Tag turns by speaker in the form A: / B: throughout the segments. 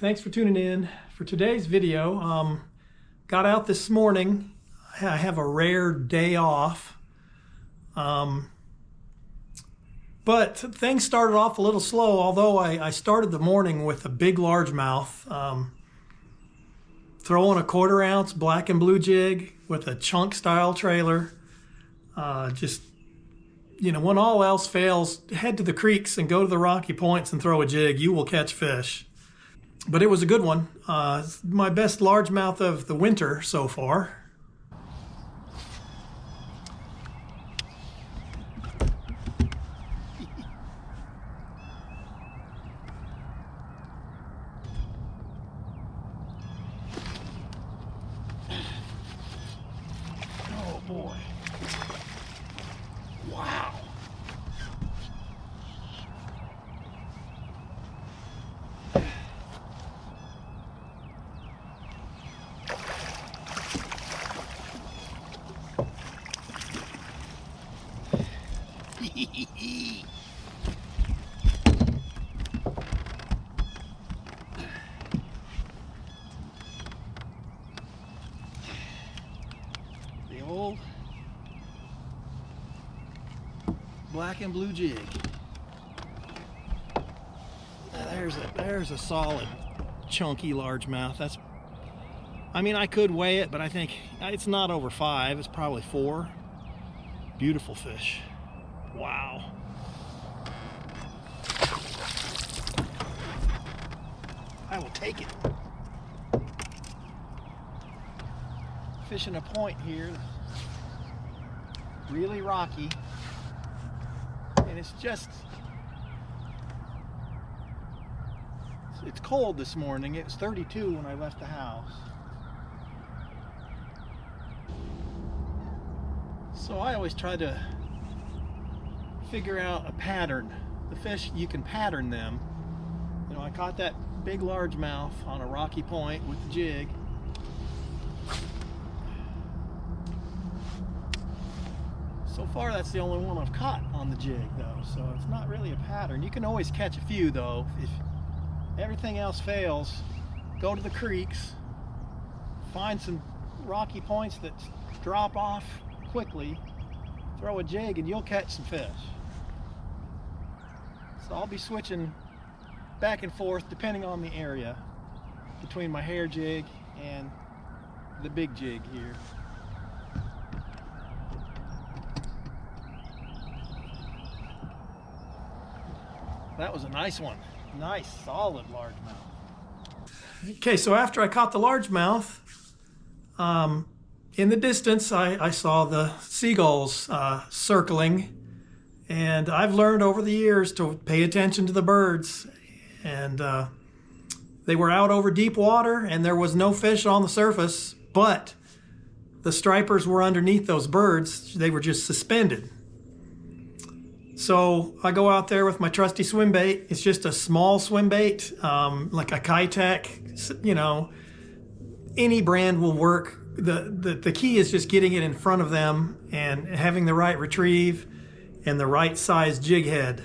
A: thanks for tuning in for today's video. Got out this morning. I have a rare day off, but things started off a little slow, although I started the morning with a big largemouth, throwing a 1/4 ounce black and blue jig with a chunk style trailer. Just, you know, when all else fails, head to the creeks and go to the rocky points and throw a jig. You will catch fish. But it was a good one. My best largemouth of the winter so far. Oh boy. Wow. The old black and blue jig. There's a solid chunky largemouth. I mean, I could weigh it, but I think it's not over 5. It's probably 4. Beautiful fish. Wow. I will take it. Fishing a point here, really rocky, and it's cold this morning. It was 32 when I left the house. So I always try to figure out a pattern. The fish, you can pattern them. You know, I caught that big largemouth on a rocky point with the jig. So far, that's the only one I've caught on the jig, though, so it's not really a pattern. You can always catch a few, though. If everything else fails, go to the creeks, find some rocky points that drop off quickly, throw a jig, and you'll catch some fish. So I'll be switching back and forth depending on the area between my hair jig and the big jig here. That was a nice one. Nice, solid largemouth. Okay, so after I caught the largemouth, in the distance I saw the seagulls circling, and I've learned over the years to pay attention to the birds. And they were out over deep water, and there was no fish on the surface, but the stripers were underneath those birds. They were just suspended. So I go out there with my trusty swim bait. It's just a small swim bait, like a Kitech. You know, any brand will work. The key is just getting it in front of them and having the right retrieve and the right size jig head.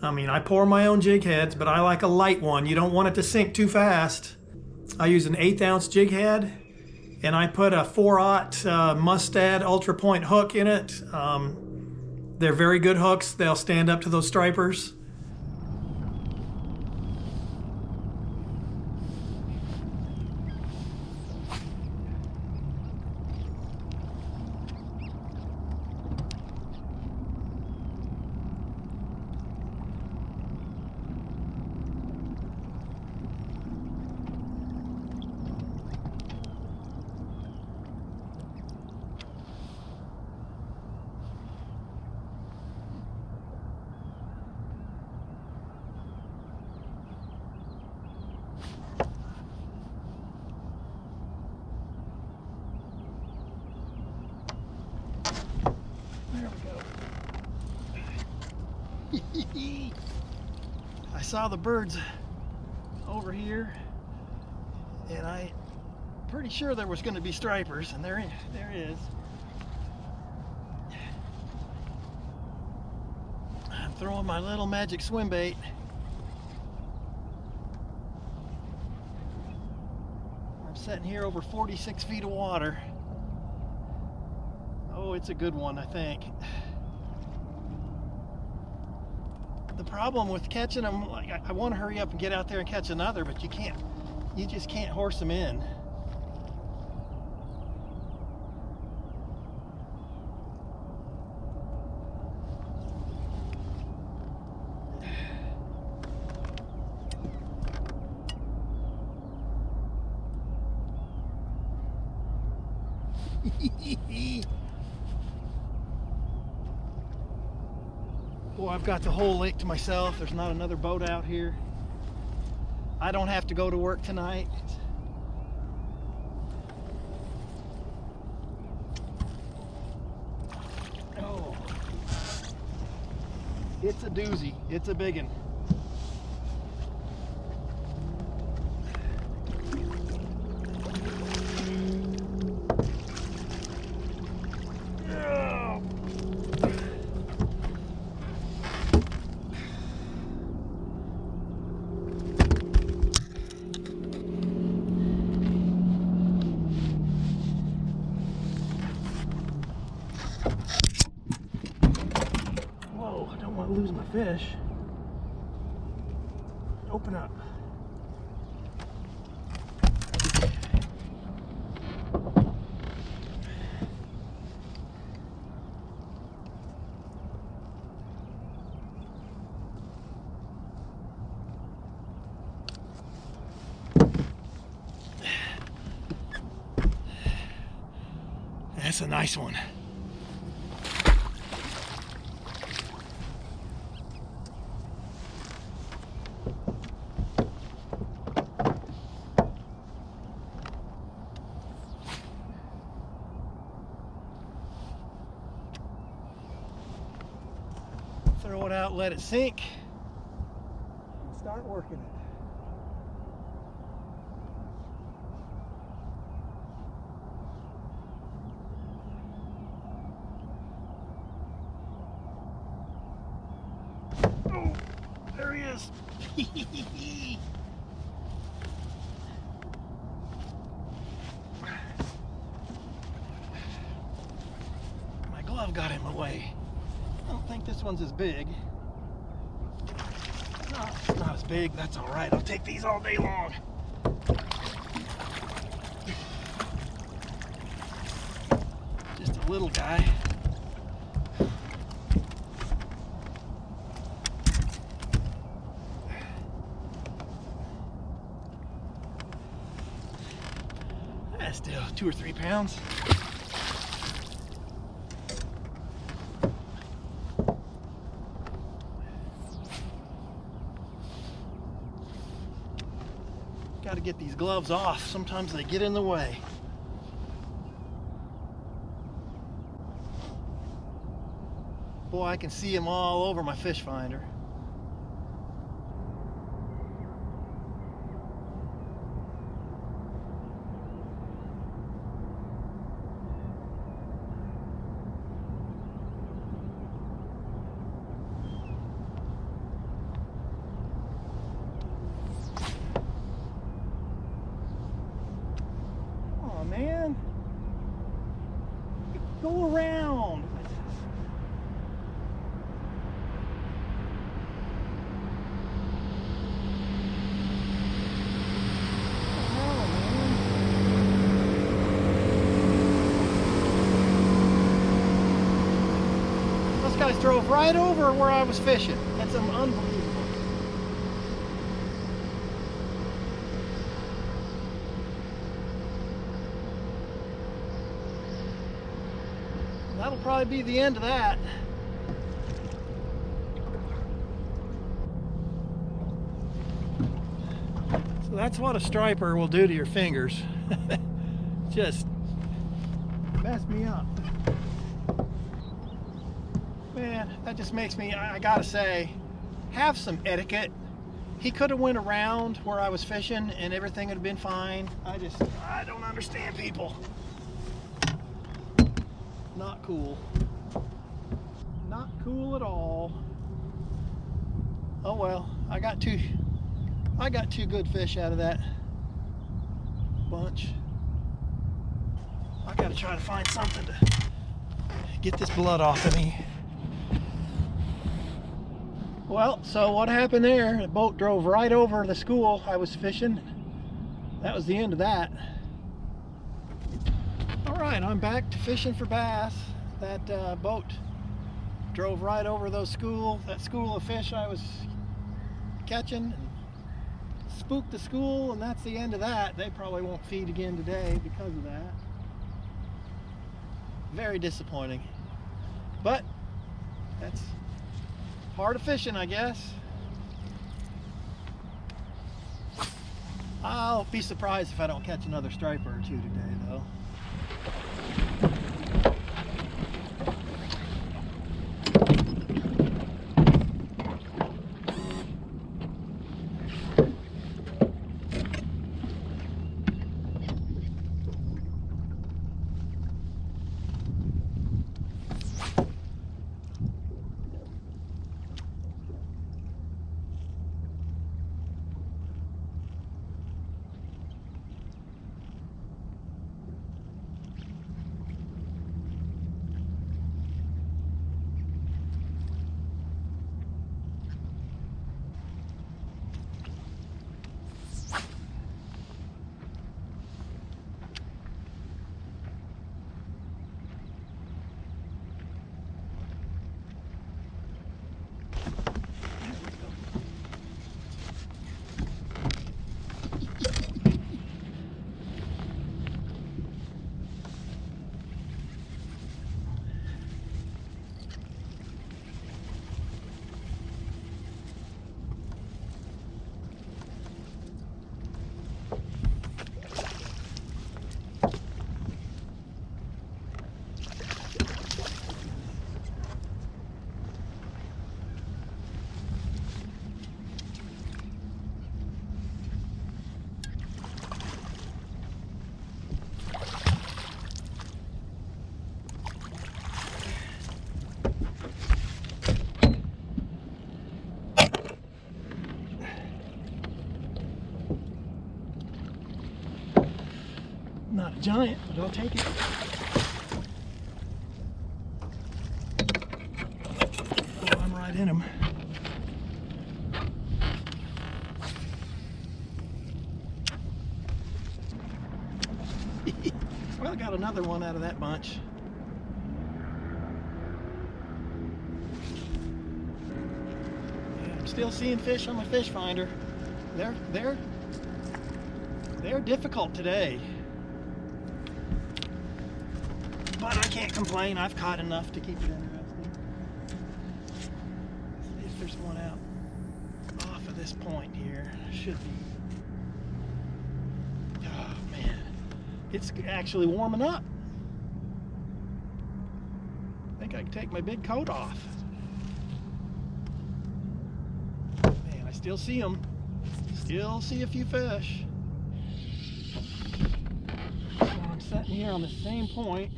A: I mean, I pour my own jig heads, but I like a light one. You don't want it to sink too fast. I use an 1/8 ounce jig head, and I put a 4/0 Mustad Ultra Point hook in it. They're very good hooks. They'll stand up to those stripers. I saw the birds over here, and I'm pretty sure there was going to be stripers, and there is. I'm throwing my little magic swim bait. Sitting here over 46 feet of water. Oh, it's a good one, I think. The problem with catching them, like, I want to hurry up and get out there and catch another, but you can't. You just can't horse them in. Boy, I've got the whole lake to myself. There's not another boat out here. I don't have to go to work tonight. Oh, it's a doozy. It's a big one. Lose my fish. Open up. That's a nice one. Throw it out, let it sink, and start working it. Oh, there he is. My glove got in my way. I don't think this one's as big. No, it's not as big. That's all right. I'll take these all day long. Just a little guy. That's still 2 or 3 pounds. Got to get these gloves off. Sometimes they get in the way. Boy, I can see them all over my fish finder. Man, go around. Those guys drove right over where I was fishing. That's unbelievable. That'll probably be the end of that. So that's what a striper will do to your fingers. Just mess me up. Man, that just makes me, I gotta say, have some etiquette. He could have went around where I was fishing and everything would have been fine. I don't understand people. Not cool. Not cool at all. Oh well, I got two good fish out of that bunch. I gotta try to find something to get this blood off of me. Well, so what happened there? The boat drove right over the school I was fishing. That was the end of that. All right, I'm back to fishing for bass. That boat drove right over that school of fish I was catching, and spooked the school, and that's the end of that. They probably won't feed again today because of that. Very disappointing. But that's part of fishing, I guess. I'll be surprised if I don't catch another striper or two today, though. Not a giant, but I'll take it. Oh, I'm right in him. Well, I got another one out of that bunch. Yeah, I'm still seeing fish on my fish finder. They're difficult today. But I can't complain. I've caught enough to keep it interesting. Let's see if there's one out off of this point here. Should be. Oh man, it's actually warming up. I think I can take my big coat off. Man, I still see them. Still see a few fish. So I'm sitting here on the same point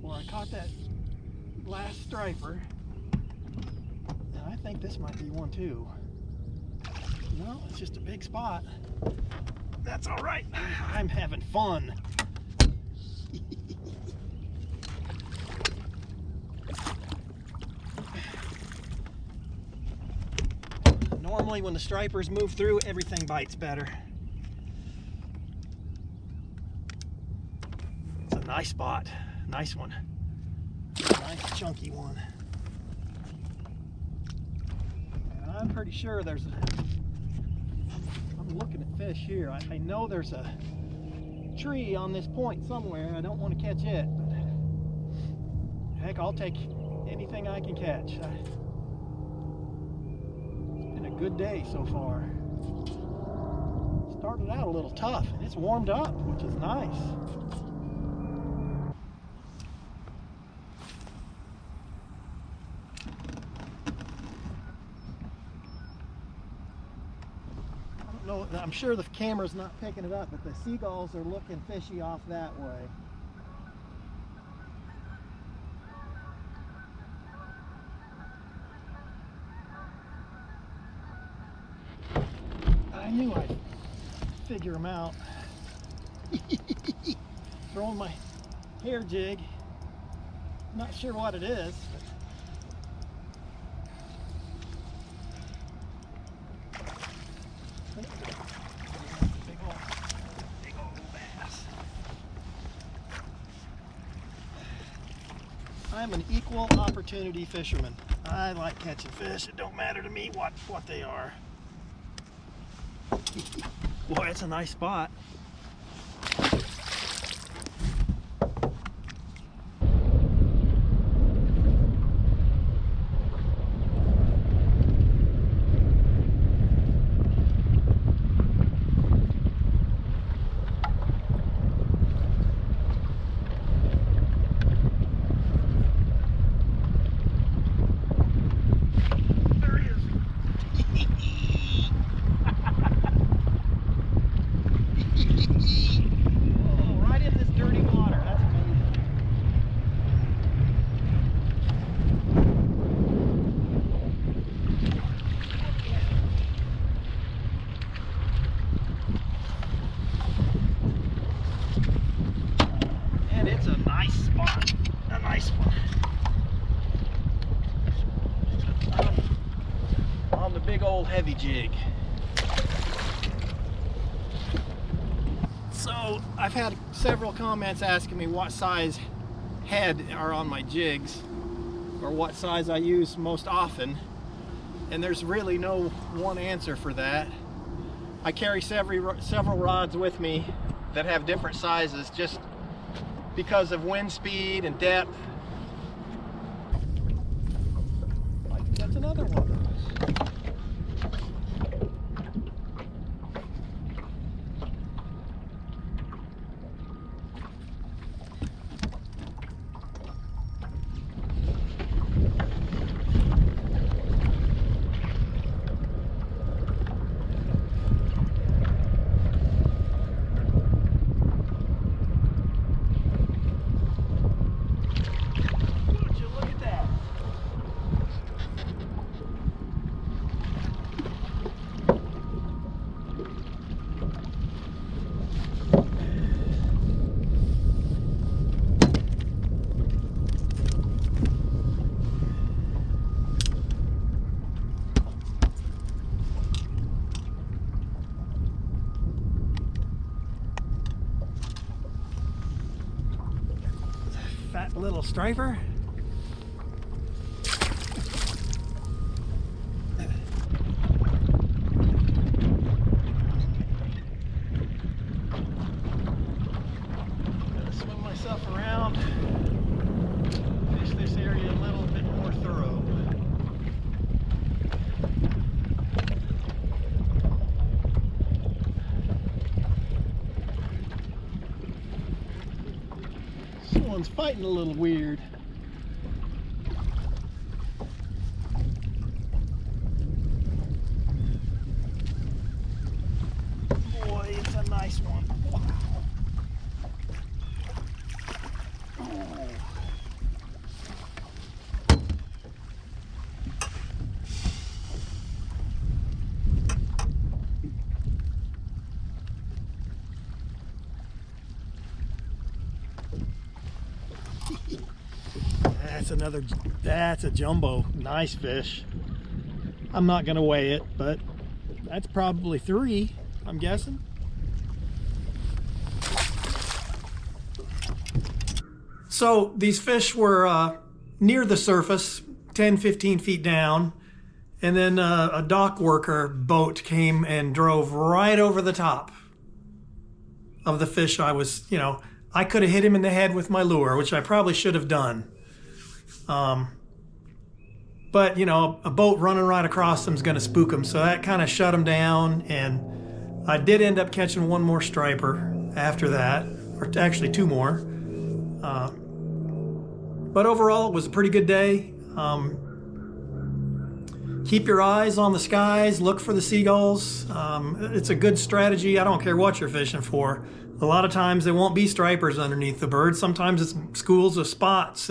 A: where I caught that last striper, and I think this might be one too. No, it's just a big spot. That's all right. I'm having fun. Normally when the stripers move through, everything bites better. It's a nice spot. Nice one. Nice chunky one. And I'm pretty sure there's I'm looking at fish here. I know there's a tree on this point somewhere. I don't want to catch it, but heck, I'll take anything I can catch. It's been a good day so far. Started out a little tough, and it's warmed up, which is nice. I'm sure the camera's not picking it up, but the seagulls are looking fishy off that way. I knew I'd figure them out. Throwing my hair jig. Not sure what it is. Big old bass. I'm an equal opportunity fisherman. I like catching fish. It don't matter to me what they are. Boy, it's a nice spot. Big old heavy jig. So I've had several comments asking me what size head are on my jigs or what size I use most often, and there's really no one answer for that. I carry several rods with me that have different sizes just because of wind speed and depth. That's another one. Fat little striper. Gotta swing myself around, fish this area a little bit more thorough. Someone's fighting a little weird. Boy, it's a nice one. Wow. Oh. That's a jumbo. Nice fish. I'm not gonna weigh it, but that's probably 3, I'm guessing. So these fish were near the surface, 10-15 feet down, and then a dock worker boat came and drove right over the top of the fish. I could have hit him in the head with my lure, which I probably should have done. But a boat running right across them is going to spook them, so that kind of shut them down. And I did end up catching one more striper after that, or actually 2 more. But overall, it was a pretty good day. Keep your eyes on the skies, look for the seagulls. It's a good strategy. I don't care what you're fishing for. A lot of times there won't be stripers underneath the bird. Sometimes it's schools of spots,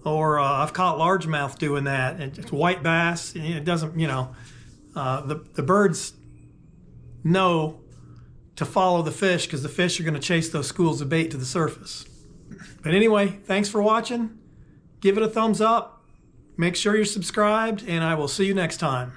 A: or I've caught largemouth doing that. It's white bass. It doesn't, the birds know to follow the fish, because the fish are going to chase those schools of bait to the surface. But anyway, thanks for watching. Give it a thumbs up. Make sure you're subscribed, and I will see you next time.